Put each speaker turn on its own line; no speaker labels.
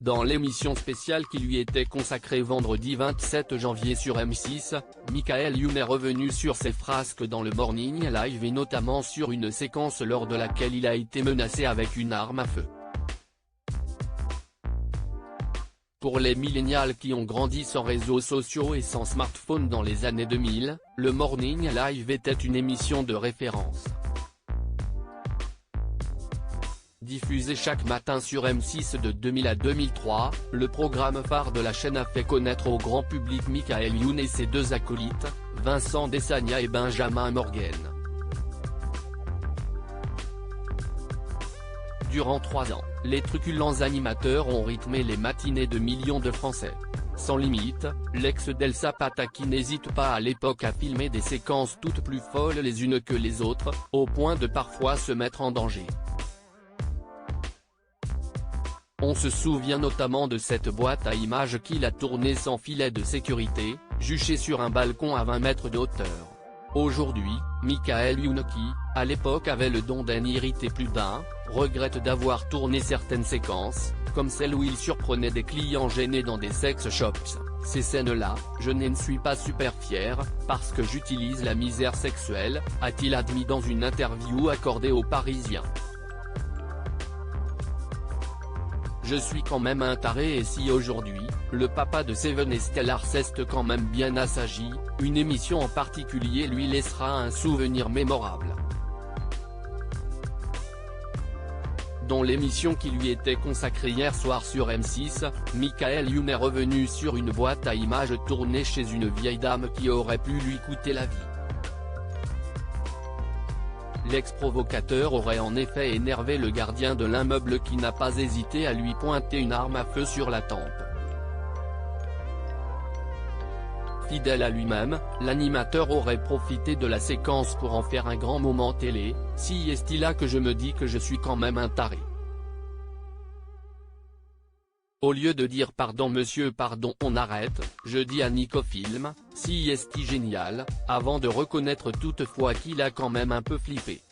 Dans l'émission spéciale qui lui était consacrée vendredi 27 janvier sur M6, Michael Youn est revenu sur ses frasques dans le Morning Live et notamment sur une séquence lors de laquelle il a été menacé avec une arme à feu. Pour les millénials qui ont grandi sans réseaux sociaux et sans smartphone dans les années 2000, le Morning Live était une émission de référence. Diffusé chaque matin sur M6 de 2000 à 2003, le programme phare de la chaîne a fait connaître au grand public Michael Youn et ses deux acolytes, Vincent Desagna et Benjamin Morgen. Durant 3 ans, les truculents animateurs ont rythmé les matinées de millions de Français. Sans limite, l'ex d'Elsa Pataky n'hésite pas à l'époque à filmer des séquences toutes plus folles les unes que les autres, au point de parfois se mettre en danger. On se souvient notamment de cette boîte à images qu'il a tournée sans filet de sécurité, juchée sur un balcon à 20 mètres de hauteur. Aujourd'hui, Michael Youn qui, à l'époque avait le don d'en irriter plus d'un, regrette d'avoir tourné certaines séquences, comme celle où il surprenait des clients gênés dans des sex shops. Ces scènes-là, je n'en suis pas super fier, parce que j'utilise la misère sexuelle, a-t-il admis dans une interview accordée aux Parisiens. Je suis quand même un taré et si aujourd'hui, le papa de Seven et Stellar s'est quand même bien assagi, une émission en particulier lui laissera un souvenir mémorable. Dans l'émission qui lui était consacrée hier soir sur M6, Michael Youn est revenu sur une boîte à images tournée chez une vieille dame qui aurait pu lui coûter la vie. L'ex-provocateur aurait en effet énervé le gardien de l'immeuble qui n'a pas hésité à lui pointer une arme à feu sur la tempe. Fidèle à lui-même, l'animateur aurait profité de la séquence pour en faire un grand moment télé, si est-il là que je me dis que je suis quand même un taré. Au lieu de dire pardon monsieur pardon on arrête, je dis à Nico Film, si est génial, avant de reconnaître toutefois qu'il a quand même un peu flippé.